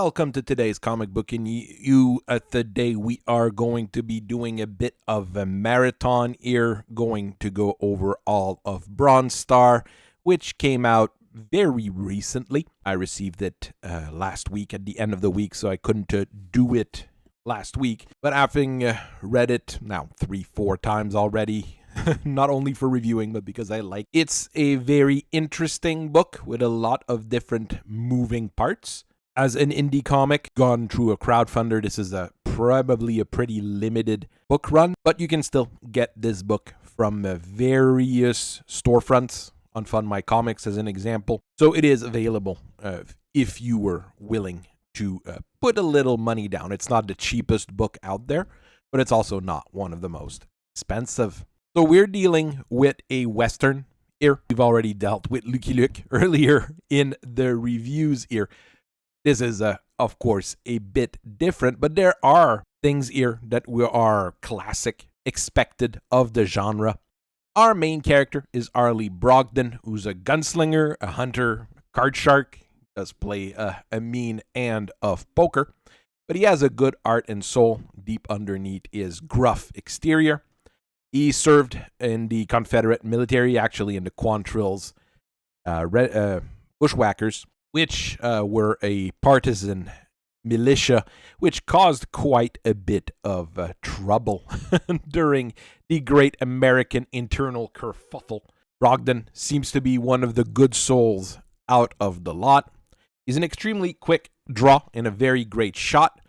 Welcome to today's comic book and you. Today we are going to be doing a bit of a marathon here, going to go over all of Bronze Star, which came out very recently. I received it last week at the end of the week, so I couldn't do it last week. But having read it now 3-4 times already, not only for reviewing, but because I like it. It's a very interesting book with a lot of different moving parts. As an indie comic gone through a crowdfunder, this is probably a pretty limited book run, but you can still get this book from various storefronts on Fund My Comics as an example. So it is available if you were willing to put a little money down. It's not the cheapest book out there, but it's also not one of the most expensive. So we're dealing with a Western here. We've already dealt with Lucky Luke earlier in the reviews here. This is, of course, a bit different, but there are things here that are classic, expected of the genre. Our main character is Arlie Brogdon, who's a gunslinger, a hunter, a card shark, does play a mean hand of poker, but he has a good heart and soul deep underneath his gruff exterior. He served in the Confederate military, actually in the Quantrill's bushwhackers, which were a partisan militia, which caused quite a bit of trouble during the Great American Internal Kerfuffle. Brogdon seems to be one of the good souls out of the lot. He's an extremely quick draw and a very great shot,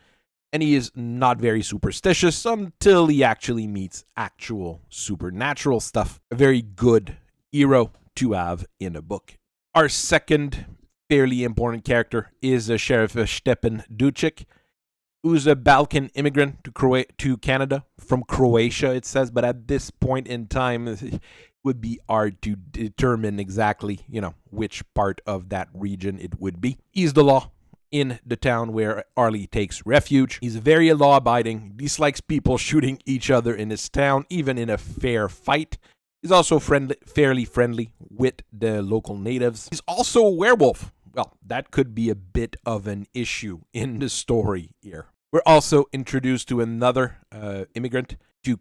and he is not very superstitious until he actually meets actual supernatural stuff. A very good hero to have in a book. Our second fairly important character is Sheriff Stepan Ducic, who's a Balkan immigrant to Canada from Croatia, it says, but at this point in time, it would be hard to determine exactly, which part of that region it would be. He's the law in the town where Arlie takes refuge. He's very law-abiding, dislikes people shooting each other in his town, even in a fair fight. He's also fairly friendly with the local natives. He's also a werewolf. Well, that could be a bit of an issue in the story here. We're also introduced to another immigrant to,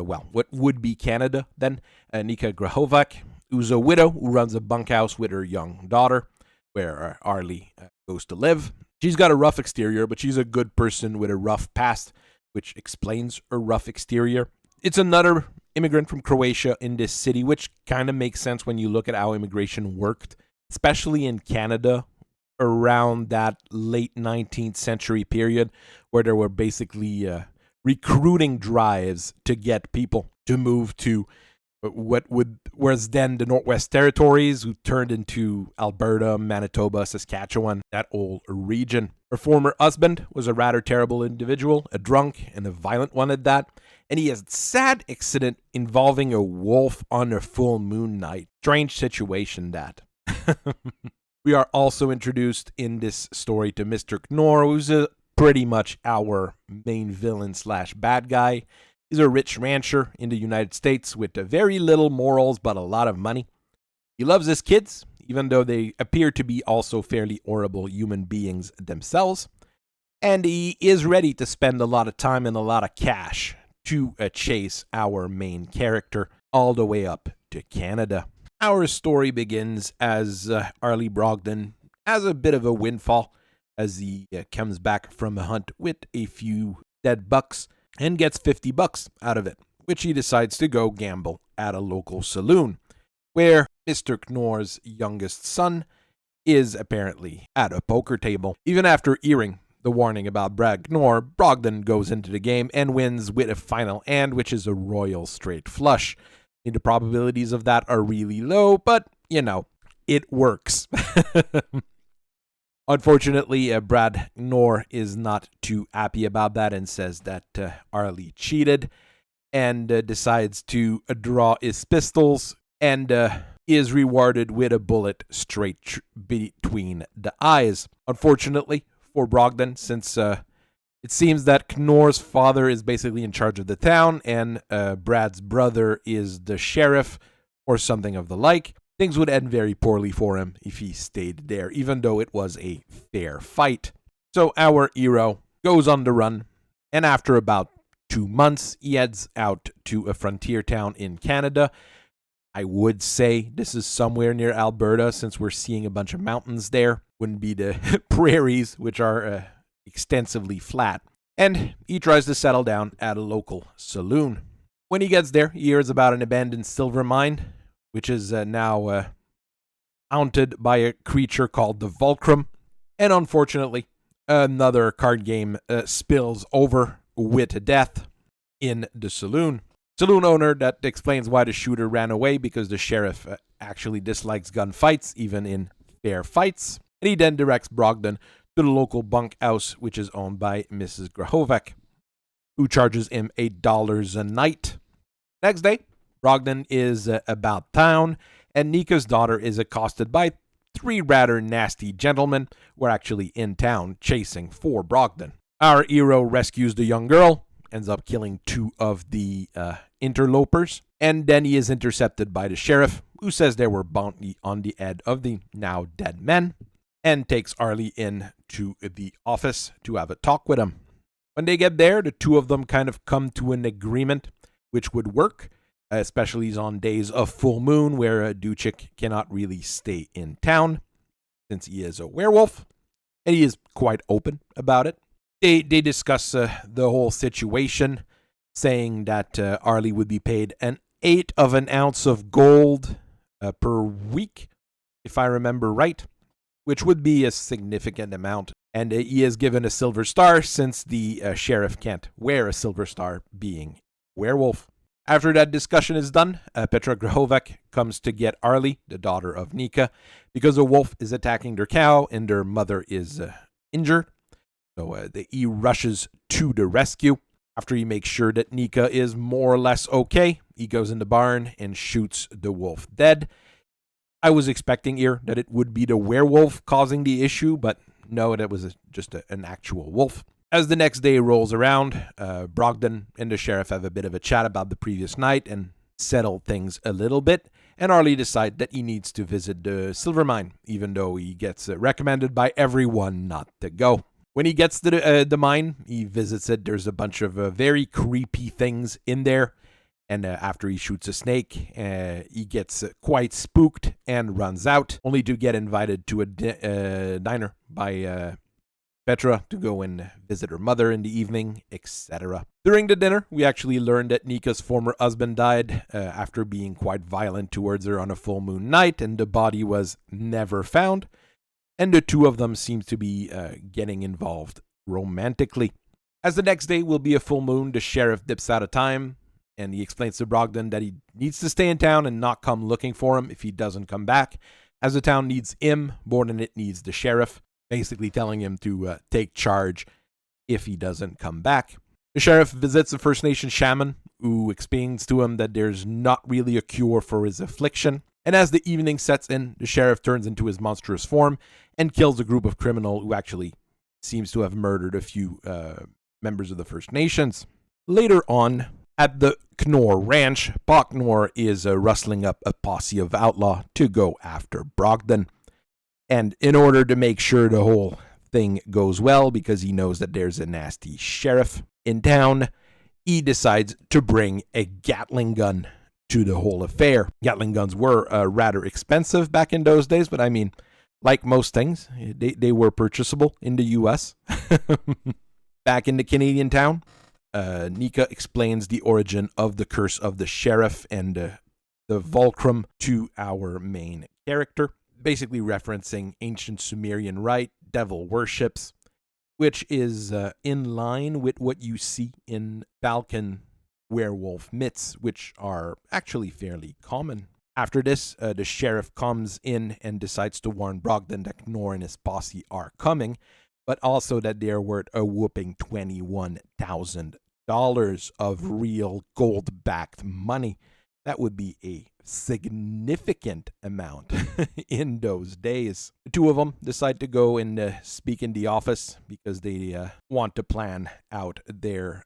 what would be Canada then, Nika Grahovac, who's a widow who runs a bunkhouse with her young daughter, where Arlie goes to live. She's got a rough exterior, but she's a good person with a rough past, which explains her rough exterior. It's another immigrant from Croatia in this city, which kind of makes sense when you look at how immigration worked, especially in Canada around that late 19th century period, where there were basically recruiting drives to get people to move to what was then the Northwest Territories, who turned into Alberta, Manitoba, Saskatchewan, that old region. Her former husband was a rather terrible individual, a drunk and a violent one at that, and he has a sad accident involving a wolf on a full moon night. Strange situation, that. We are also introduced in this story to Mr. Knorr, who's pretty much our main villain / bad guy. He's a rich rancher in the United States with very little morals but a lot of money. He loves his kids, even though they appear to be also fairly horrible human beings themselves. And he is ready to spend a lot of time and a lot of cash to chase our main character all the way up to Canada. Our story begins as Arlie Brogdon has a bit of a windfall as he comes back from a hunt with a few dead bucks and gets $50 out of it, which he decides to go gamble at a local saloon, where Mr. Knorr's youngest son is apparently at a poker table. Even after hearing the warning about Brad Knorr, Brogdon goes into the game and wins with a final hand, which is a royal straight flush. The probabilities of that are really low, but, it works. Unfortunately, Brad Knorr is not too happy about that and says that Arlie cheated and decides to draw his pistols and is rewarded with a bullet straight between the eyes. Unfortunately for Brogdon, since it seems that Knorr's father is basically in charge of the town and Brad's brother is the sheriff or something of the like, things would end very poorly for him if he stayed there, even though it was a fair fight. So our hero goes on the run, and after about 2 months, he heads out to a frontier town in Canada. I would say this is somewhere near Alberta, since we're seeing a bunch of mountains there. Wouldn't be the prairies, which are extensively flat. And he tries to settle down at a local saloon. When he gets there, he hears about an abandoned silver mine, which is now haunted by a creature called the Fulcrum. And unfortunately, another card game spills over with death in the saloon. Saloon owner that explains why the shooter ran away, because the sheriff actually dislikes gunfights, even in fair fights. And he then directs Brogdon to the local bunkhouse, which is owned by Mrs. Grahovec, who charges him $8 a night. Next day, Brogdon is about town, and Nika's daughter is accosted by 3 rather nasty gentlemen who are actually in town chasing for Brogdon. Our hero rescues the young girl, ends up killing 2 of the interlopers, and then he is intercepted by the sheriff, who says there were bounty on the head of the now dead men, and takes Arlie in to the office to have a talk with him. When they get there, the 2 of them kind of come to an agreement which would work, especially on days of full moon, where Duchik cannot really stay in town since he is a werewolf, and he is quite open about it. They discuss the whole situation, saying that Arlie would be paid an 1/8 of an ounce of gold per week, if I remember right, which would be a significant amount. And he is given a silver star, since the sheriff can't wear a silver star, being werewolf. After that discussion is done, Petra Grahovec comes to get Arlie, the daughter of Nika, because a wolf is attacking their cow and their mother is injured. So he rushes to the rescue. After he makes sure that Nika is more or less okay, he goes in the barn and shoots the wolf dead. I was expecting here that it would be the werewolf causing the issue, but no, that was just an actual wolf. As the next day rolls around, Brogdon and the sheriff have a bit of a chat about the previous night and settle things a little bit, and Arlie decides that he needs to visit the silver mine, even though he gets recommended by everyone not to go. When he gets to the mine, he visits it. There's a bunch of very creepy things in there. And after he shoots a snake, he gets quite spooked and runs out, only to get invited to a diner by Petra to go and visit her mother in the evening, etc. During the dinner, we actually learned that Nika's former husband died after being quite violent towards her on a full moon night, and the body was never found. And the 2 of them seem to be getting involved romantically. As the next day will be a full moon, the sheriff dips out of time, and he explains to Brogdon that he needs to stay in town and not come looking for him if he doesn't come back, as the town needs him more than it needs the sheriff, basically telling him to take charge if he doesn't come back. The sheriff visits a First Nation shaman, who explains to him that there's not really a cure for his affliction. And as the evening sets in, the sheriff turns into his monstrous form and kills a group of criminals who actually seems to have murdered a few members of the First Nations. Later on, at the Knorr Ranch, Boknor is rustling up a posse of outlaw to go after Brogdon. And in order to make sure the whole thing goes well, because he knows that there's a nasty sheriff in town, he decides to bring a Gatling gun to the whole affair. Gatling guns were rather expensive back in those days, but I mean, like most things, they were purchasable in the US. Back in the Canadian town, Nika explains the origin of the curse of the sheriff and the Fulcrum to our main character, basically referencing ancient Sumerian rite, devil worships, which is in line with what you see in Balkan werewolf myths, which are actually fairly common. After this, the sheriff comes in and decides to warn Brogdon that Knorr and his posse are coming, but also that they're worth a whooping $21,000 of real gold-backed money. That would be a significant amount in those days. The 2 of them decide to go and speak in the office because they want to plan out their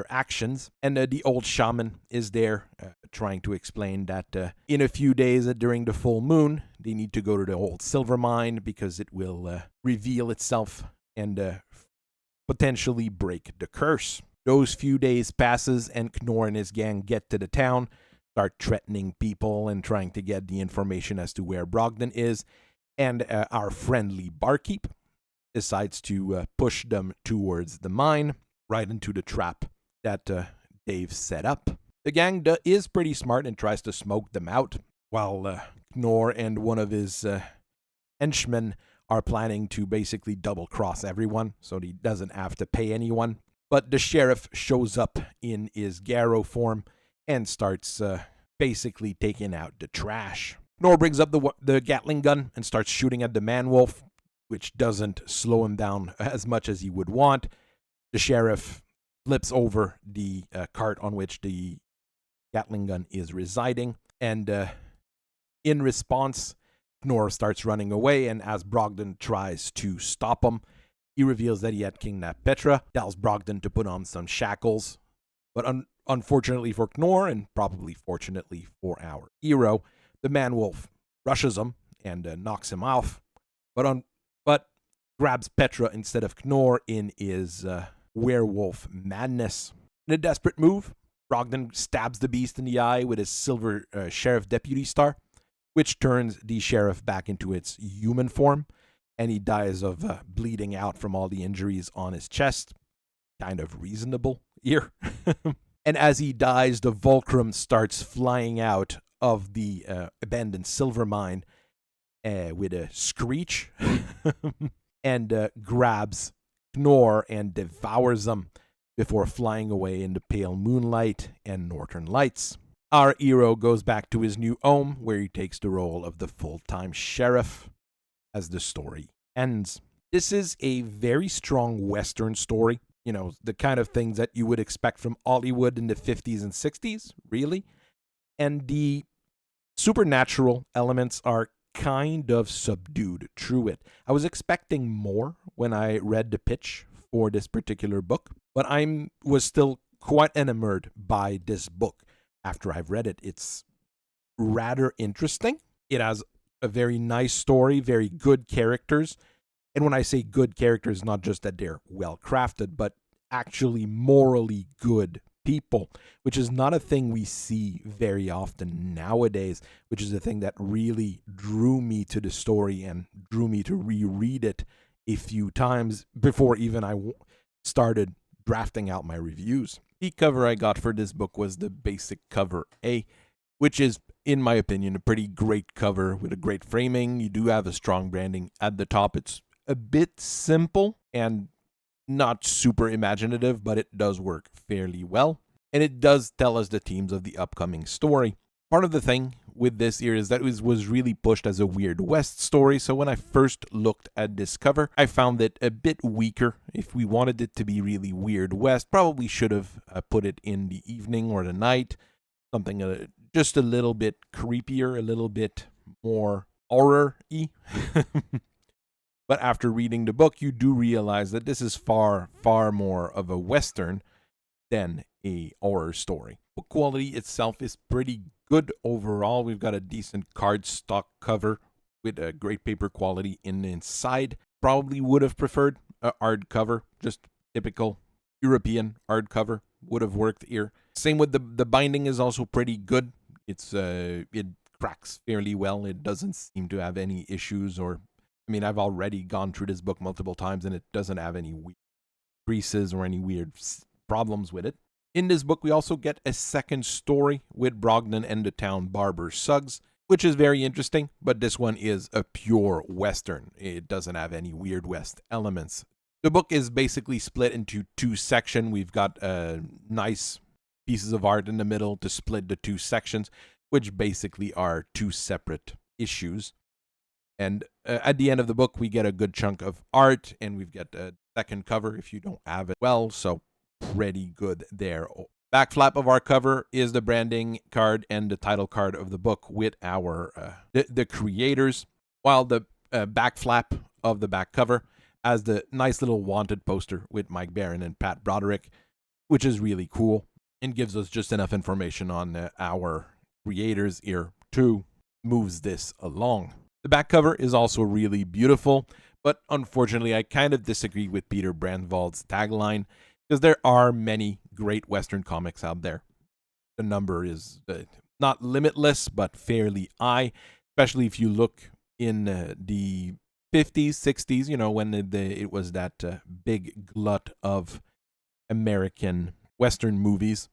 actions. And the old shaman is there trying to explain that in a few days during the full moon, they need to go to the old silver mine because it will reveal itself and potentially break the curse. Those few days passes and Knorr and his gang get to the town, start threatening people and trying to get the information as to where Brogdon is, and our friendly barkeep decides to push them towards the mine, right into the trap that Dave set up. The gang is pretty smart and tries to smoke them out, while Knorr and one of his henchmen are planning to basically double-cross everyone so he doesn't have to pay anyone. But the sheriff shows up in his Garrow form and starts basically taking out the trash. Knorr brings up the Gatling gun and starts shooting at the man-wolf, which doesn't slow him down as much as he would want. The sheriff flips over the cart on which the Gatling gun is residing, and in response, Knorr starts running away, and as Brogdon tries to stop him, he reveals that he had kidnapped Petra, tells Brogdon to put on some shackles, but unfortunately for Knorr, and probably fortunately for our hero, the man-wolf rushes him and knocks him off, but grabs Petra instead of Knorr in his werewolf madness. In a desperate move, Brogdon stabs the beast in the eye with his silver sheriff deputy star, which turns the sheriff back into its human form, and he dies of bleeding out from all the injuries on his chest. Kind of reasonable here. And as he dies, the Volcrum starts flying out of the abandoned silver mine with a screech and grabs Knorr and devours them before flying away in the pale moonlight and northern lights. Our hero goes back to his new home, where he takes the role of the full-time sheriff as the story ends. This is a very strong Western story. You know, the kind of things that you would expect from Hollywood in the 50s and 60s, really. And the supernatural elements are kind of subdued through it. I was expecting more when I read the pitch for this particular book, but I was still quite enamored by this book. After I've read it, it's rather interesting. It has a very nice story, very good characters. And when I say good characters, not just that they're well crafted, but actually morally good people, which is not a thing we see very often nowadays, which is the thing that really drew me to the story and drew me to reread it a few times before even I started drafting out my reviews. The cover I got for this book was the basic cover A, which is, in my opinion, a pretty great cover with a great framing. You do have a strong branding at the top. It's a bit simple and not super imaginative, but it does work fairly well. And it does tell us the themes of the upcoming story. Part of the thing with this here is that it was really pushed as a Weird West story, so when I first looked at this cover, I found it a bit weaker. If we wanted it to be really Weird West, probably should have put it in the evening or the night, something just a little bit creepier, a little bit more horror-y. But after reading the book, you do realize that this is far, far more of a Western than a horror story. Book quality itself is pretty good overall. We've got a decent cardstock cover with a great paper quality in the inside. Probably would have preferred a hardcover, just typical European hardcover would have worked here. Same with the binding is also pretty good. It cracks fairly well. It doesn't seem to have any issues I've already gone through this book multiple times and it doesn't have any weird creases or any weird problems with it. In this book, we also get a second story with Brogdon and the town barber Suggs, which is very interesting, but this one is a pure Western. It doesn't have any Weird West elements. The book is basically split into two sections. We've got nice pieces of art in the middle to split the two sections, which basically are two separate issues. And at the end of the book, we get a good chunk of art, and we've got a second cover if you don't have it well, so pretty good there. Back flap of our cover is the branding card and the title card of the book with our the creators, while the back flap of the back cover has the nice little wanted poster with Mike Barron and Pat Broderick, which is really cool and gives us just enough information on our creators here to move this along. The back cover is also really beautiful, But unfortunately, I kind of disagree with Peter Brandwald's tagline, because there are many great Western comics out there. The number is not limitless, but fairly high, especially if you look in the 50s, 60s, when it was that big glut of American Western movies.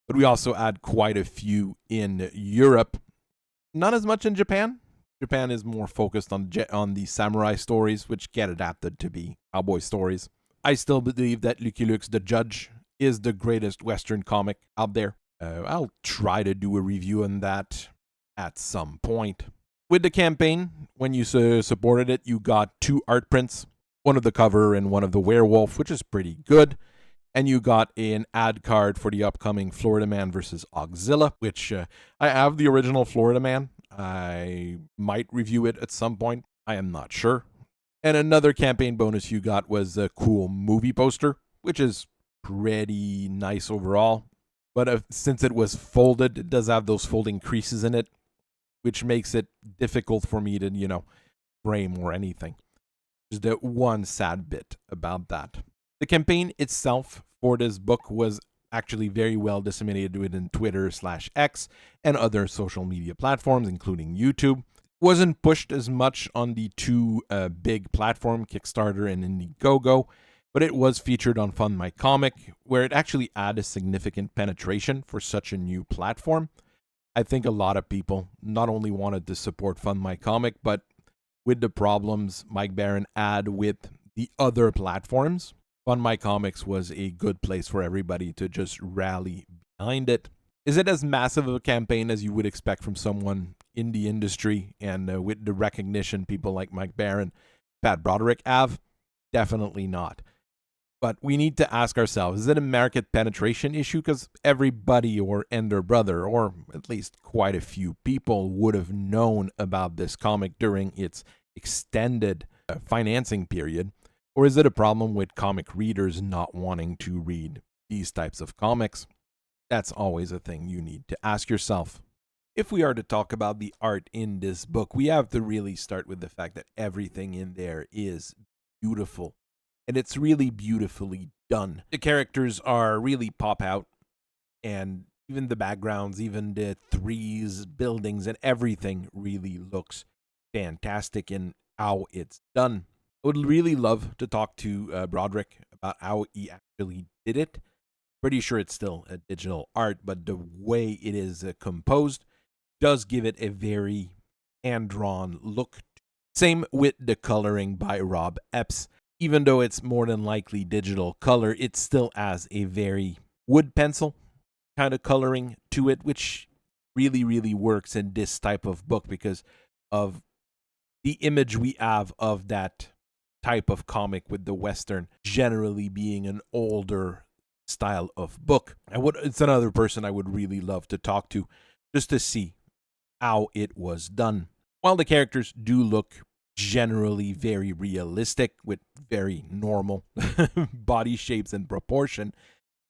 But we also had quite a few in Europe. Not as much in Japan. Japan is more focused on the samurai stories, which get adapted to be cowboy stories. I still believe that Lucky Luke's The Judge is the greatest Western comic out there. I'll try to do a review on that at some point. With the campaign, when you supported it, you got 2 art prints, one of the cover and one of the Werewolf, which is pretty good. And you got an ad card for the upcoming Florida Man versus Auxilla, which I have the original Florida Man. I might review it at some point. I am not sure. And another campaign bonus you got was a cool movie poster, which is pretty nice overall. But since it was folded, it does have those folding creases in it, which makes it difficult for me to, frame or anything. Just the one sad bit about that. The campaign itself for this book was actually very well disseminated within Twitter/X and other social media platforms, including YouTube. Wasn't pushed as much on the 2 big platform, Kickstarter and Indiegogo, but it was featured on Fund My Comic, where it actually had a significant penetration for such a new platform. I think a lot of people not only wanted to support Fund My Comic, but with the problems Mike Baron had with the other platforms, Fund My Comics was a good place for everybody to just rally behind it. Is it as massive of a campaign as you would expect from someone in the industry and with the recognition people like Mike Baron, Pat Broderick have? Definitely not. But we need to ask ourselves, is it a market penetration issue? Because everybody and their brother, or at least quite a few people, would have known about this comic during its extended financing period. Or is it a problem with comic readers not wanting to read these types of comics? That's always a thing you need to ask yourself. If we are to talk about the art in this book, we have to really start with the fact that everything in there is beautiful. And it's really beautifully done. The characters are really pop out. And even the backgrounds, even the trees, buildings, and everything really looks fantastic in how it's done. I would really love to talk to Broderick about how he actually did it. Pretty sure it's still a digital art, but the way it is composed does give it a very hand-drawn look. Same with the coloring by Rob Epps. Even though it's more than likely digital color, it still has a very wood pencil kind of coloring to it, which really, really works in this type of book because of the image we have of that type of comic, with the Western generally being an older style of book. It's another person I would really love to talk to just to see how it was done. While the characters do look generally very realistic with very normal body shapes and proportion,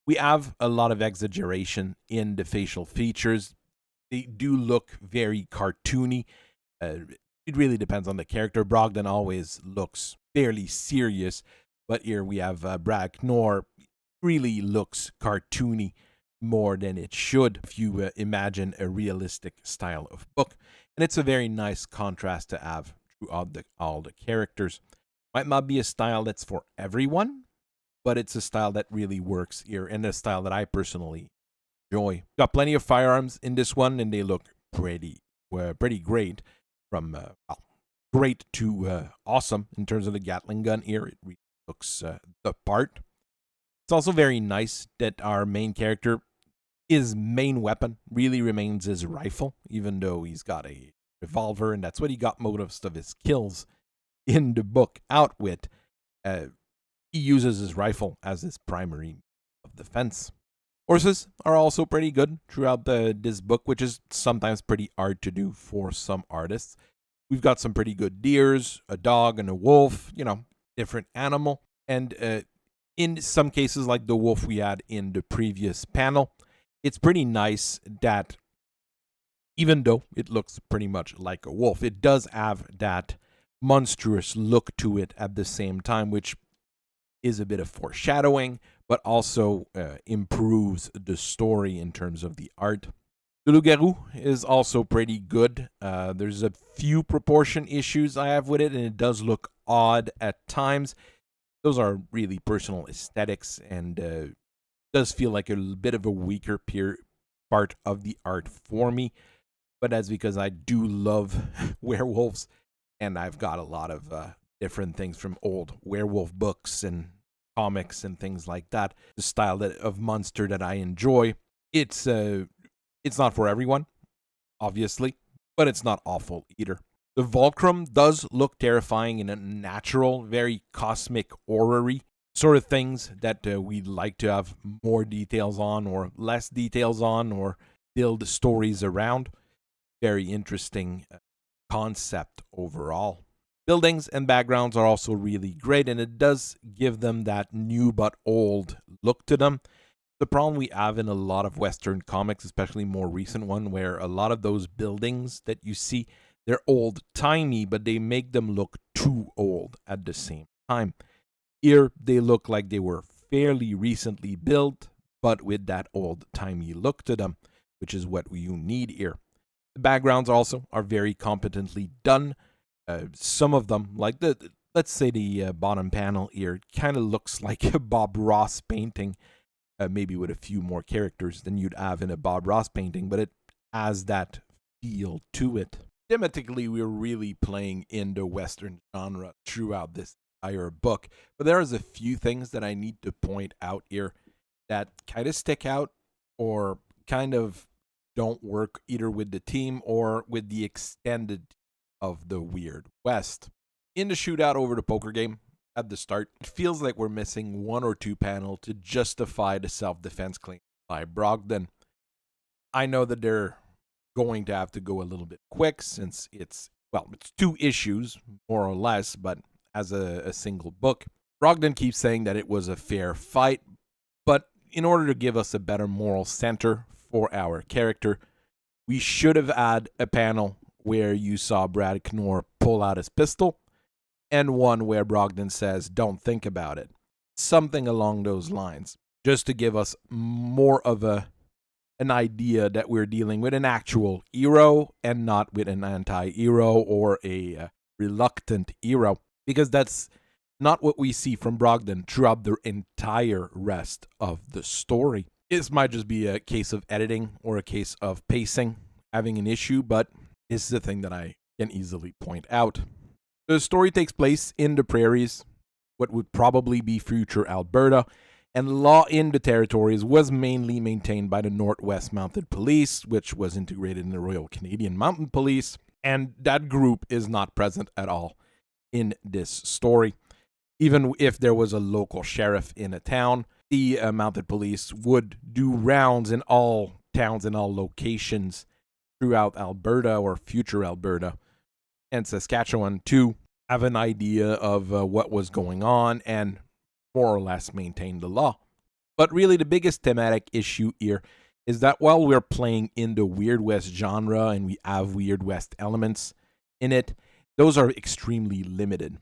we have a lot of exaggeration in the facial features. They do look very cartoony. It really depends on the character. Brogdon always looks fairly serious, but here we have Brad Knorr really looks cartoony more than it should if you imagine a realistic style of book. And it's a very nice contrast to have throughout all the characters. Might not be a style that's for everyone, but it's a style that really works here and a style that I personally enjoy. Got plenty of firearms in this one, and they look pretty great. From great to awesome in terms of the Gatling gun here. It really looks the part. It's also very nice that our main character, his main weapon really remains his rifle, even though he's got a revolver, and that's what he got most of his kills in the book out with. He uses his rifle as his primary of defense. Horses are also pretty good throughout this book, which is sometimes pretty hard to do for some artists. We've got some pretty good deers, a dog, and a wolf, different animal. And in some cases, like the wolf we had in the previous panel, it's pretty nice that even though it looks pretty much like a wolf, it does have that monstrous look to it at the same time, which is a bit of foreshadowing, but also improves the story in terms of the art. The Loup-Garou is also pretty good. There's a few proportion issues I have with it, and it does look odd at times. Those are really personal aesthetics, and does feel like a bit of a weaker part of the art for me. But that's because I do love werewolves, and I've got a lot of different things from old werewolf books and comics and things like that. The style of monster that I enjoy. It's not for everyone, obviously, but it's not awful either. The Volcrum does look terrifying in a natural, very cosmic, horror-y sort of things that we'd like to have more details on or less details on or build stories around. Very interesting concept overall. Buildings and backgrounds are also really great, and it does give them that new but old look to them. The problem we have in a lot of Western comics, especially more recent one, where a lot of those buildings that you see, they're old-timey, but they make them look too old at the same time. Here, they look like they were fairly recently built, but with that old-timey look to them, which is what you need here. The backgrounds also are very competently done. Some of them, like let's say the bottom panel here, kind of looks like a Bob Ross painting, maybe with a few more characters than you'd have in a Bob Ross painting, but it has that feel to it. Thematically, we're really playing in the Western genre throughout this entire book, but there is a few things that I need to point out here that kind of stick out or kind of don't work either with the team or with the extended of the Weird West. In the shootout over the poker game at the start, it feels like we're missing one or two panels to justify the self-defense claim by Broderick. I know that they're going to have to go a little bit quick since it's 2 issues, more or less, but as a single book. Broderick keeps saying that it was a fair fight, but in order to give us a better moral center for our character, we should have had a panel where you saw Brad Knorr pull out his pistol and one where Broderick says, "Don't think about it." Something along those lines, just to give us more of an idea that we're dealing with an actual hero and not with an anti-hero or a reluctant hero, because that's not what we see from Broderick throughout the entire rest of the story. This might just be a case of editing or a case of pacing having an issue, but this is a thing that I can easily point out. The story takes place in the prairies, what would probably be future Alberta, and law in the territories was mainly maintained by the Northwest Mounted Police, which was integrated in the Royal Canadian Mounted Police, and that group is not present at all in this story. Even if there was a local sheriff in a town, the Mounted Police would do rounds in all towns and all locations throughout Alberta or future Alberta and Saskatchewan to have an idea of what was going on and more or less maintain the law. But really the biggest thematic issue here is that while we're playing in the Weird West genre and we have Weird West elements in it, those are extremely limited.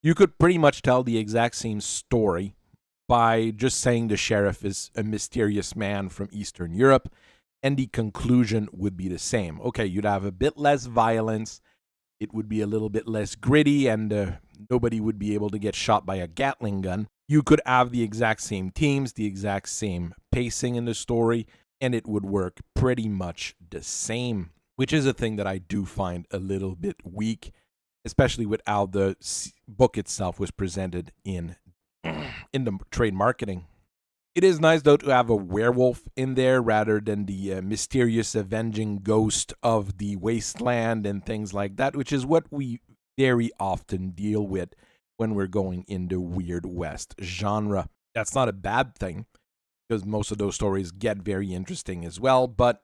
You could pretty much tell the exact same story by just saying the sheriff is a mysterious man from Eastern Europe, and the conclusion would be the same. Okay, you'd have a bit less violence, it would be a little bit less gritty, and nobody would be able to get shot by a Gatling gun. You could have the exact same teams, the exact same pacing in the story, and it would work pretty much the same, which is a thing that I do find a little bit weak, especially with how the book itself was presented in the trade marketing. It is nice, though, to have a werewolf in there rather than the mysterious avenging ghost of the wasteland and things like that, which is what we very often deal with when we're going into Weird West genre. That's not a bad thing, because most of those stories get very interesting as well, but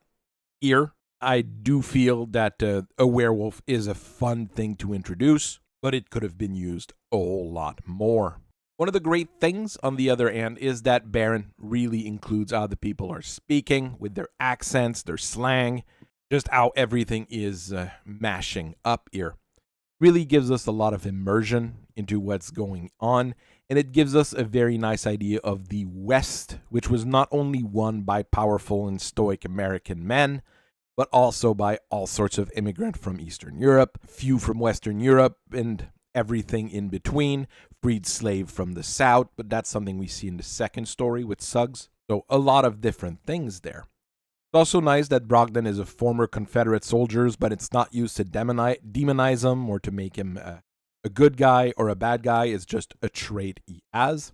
here, I do feel that a werewolf is a fun thing to introduce, but it could have been used a whole lot more. One of the great things, on the other hand, is that Baron really includes how the people are speaking, with their accents, their slang, just how everything is mashing up here. Really gives us a lot of immersion into what's going on, and it gives us a very nice idea of the West, which was not only won by powerful and stoic American men, but also by all sorts of immigrants from Eastern Europe, few from Western Europe, and everything in between, freed slave from the South, but that's something we see in the second story with Suggs. So a lot of different things there. It's also nice that Brogdon is a former Confederate soldier, but it's not used to demonize him or to make him a good guy or a bad guy. It's just a trait he has.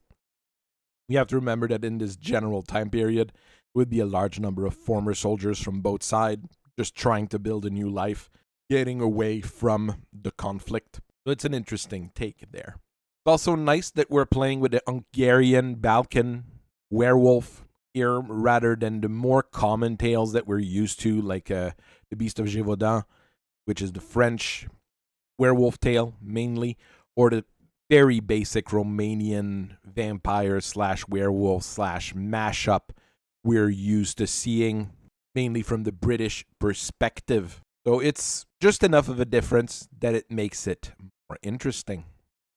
We have to remember that in this general time period, there would be a large number of former soldiers from both sides just trying to build a new life, getting away from the conflict. So it's an interesting take there. It's also nice that we're playing with the Hungarian Balkan werewolf here rather than the more common tales that we're used to, like the Beast of Gévaudan, which is the French werewolf tale mainly, or the very basic Romanian vampire / werewolf / mashup we're used to seeing mainly from the British perspective. So it's just enough of a difference that it makes it more interesting.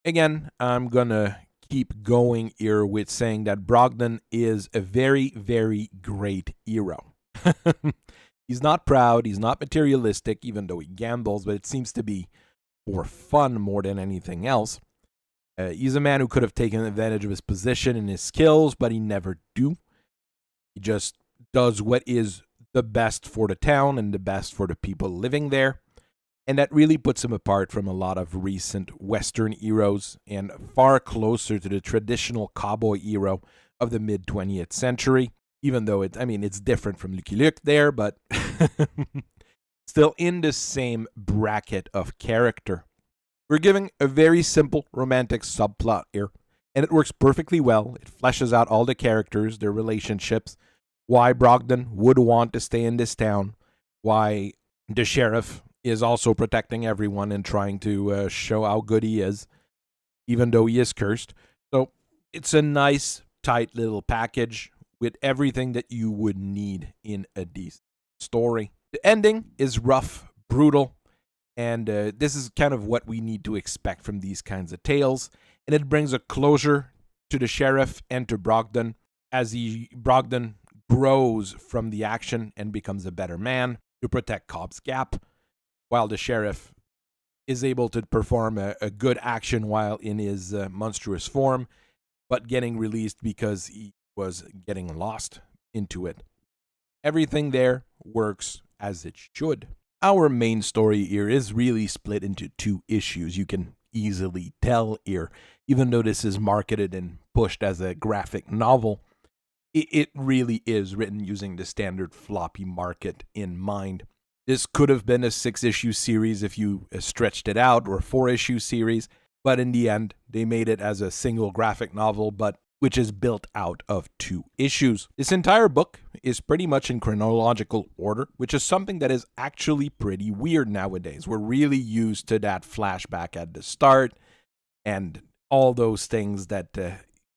Again, I'm gonna keep going here with saying that Brogdon is a very, very great hero. He's not proud, he's not materialistic, even though he gambles, but it seems to be for fun more than anything else. He's a man who could have taken advantage of his position and his skills, but he never do. He just does what is the best for the town and the best for the people living there. And that really puts him apart from a lot of recent Western heroes and far closer to the traditional cowboy hero of the mid-20th century, even though it's different from Lucky Luke there, but still in the same bracket of character. We're giving a very simple romantic subplot here, and it works perfectly well. It fleshes out all the characters, their relationships, why Brogdon would want to stay in this town, why the sheriff is also protecting everyone and trying to show how good he is, even though he is cursed. So it's a nice, tight little package with everything that you would need in a decent story. The ending is rough, brutal, and this is kind of what we need to expect from these kinds of tales. And it brings a closure to the sheriff and to Brogdon as Brogdon grows from the action and becomes a better man to protect Cobb's Gap, while the sheriff is able to perform a good action while in his monstrous form, but getting released because he was getting lost into it. Everything there works as it should. Our main story here is really split into 2 issues. You can easily tell here, even though this is marketed and pushed as a graphic novel, it really is written using the standard floppy market in mind. This could have been a 6-issue series if you stretched it out, or a 4-issue series, but in the end, they made it as a single graphic novel, but which is built out of 2 issues. This entire book is pretty much in chronological order, which is something that is actually pretty weird nowadays. We're really used to that flashback at the start and all those things that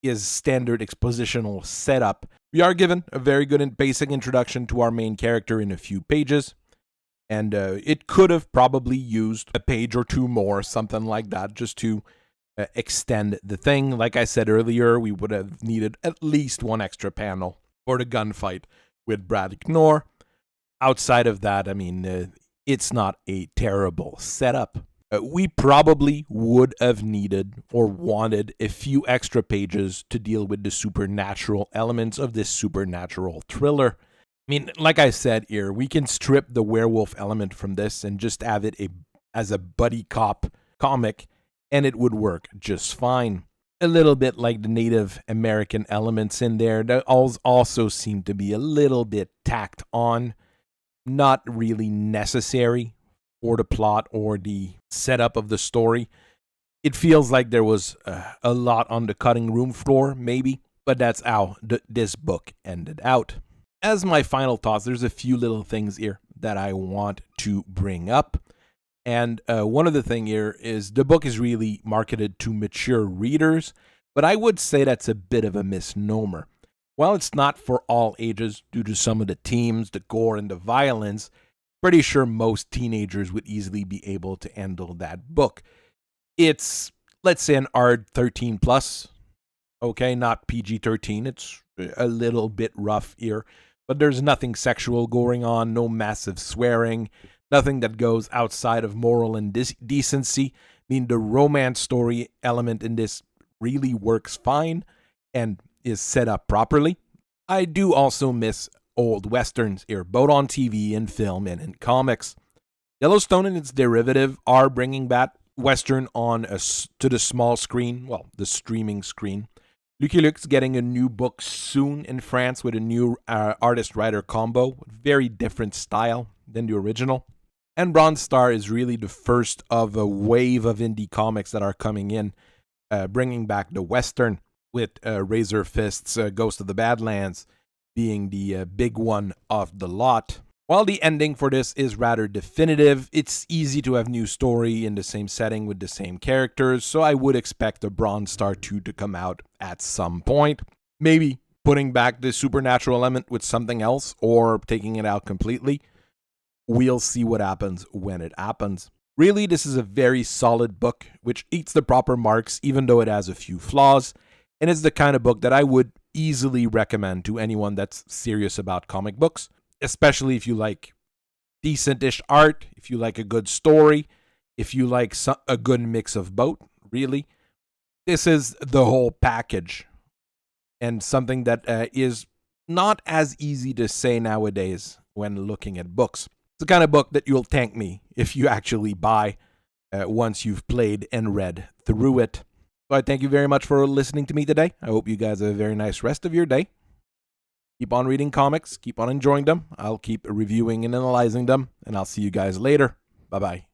is standard expositional setup. We are given a very good and basic introduction to our main character in a few pages. And it could have probably used a page or 2 more, something like that, just to extend the thing. Like I said earlier, we would have needed at least 1 extra panel for the gunfight with Broderick. Outside of that, it's not a terrible setup. We probably would have needed or wanted a few extra pages to deal with the supernatural elements of this supernatural thriller. Like I said here, we can strip the werewolf element from this and just have it as a buddy cop comic, and it would work just fine. A little bit like the Native American elements in there that also seem to be a little bit tacked on, not really necessary for the plot or the setup of the story. It feels like there was a lot on the cutting room floor, maybe, but that's how this book ended out. As my final thoughts, there's a few little things here that I want to bring up. And one of the things here is the book is really marketed to mature readers, but I would say that's a bit of a misnomer. While it's not for all ages due to some of the themes, the gore, and the violence, pretty sure most teenagers would easily be able to handle that book. It's, let's say, an R13 plus. Okay, not PG-13. It's a little bit rough here, but there's nothing sexual going on, no massive swearing, nothing that goes outside of moral and decency. I mean, the romance story element in this really works fine and is set up properly. I do also miss old westerns here, both on TV and film and in comics. Yellowstone and its derivative are bringing back western to the small screen, well, the streaming screen. Lucky Luke's getting a new book soon in France with a new artist-writer combo, very different style than the original. And Bronze Star is really the first of a wave of indie comics that are coming in, bringing back the Western, with Razor Fist's Ghost of the Badlands being the big one of the lot. While the ending for this is rather definitive, it's easy to have new story in the same setting with the same characters, so I would expect a Bronze Star 2 to come out at some point. Maybe putting back the supernatural element with something else, or taking it out completely. We'll see what happens when it happens. Really, this is a very solid book, which eats the proper marks even though it has a few flaws, and it's the kind of book that I would easily recommend to anyone that's serious about comic books, especially if you like decent-ish art, if you like a good story, if you like a good mix of both, really. This is the whole package, and something that is not as easy to say nowadays when looking at books. It's the kind of book that you'll thank me if you actually buy once you've played and read through it. So I thank you very much for listening to me today. I hope you guys have a very nice rest of your day. Keep on reading comics. Keep on enjoying them. I'll keep reviewing and analyzing them. And I'll see you guys later. Bye-bye.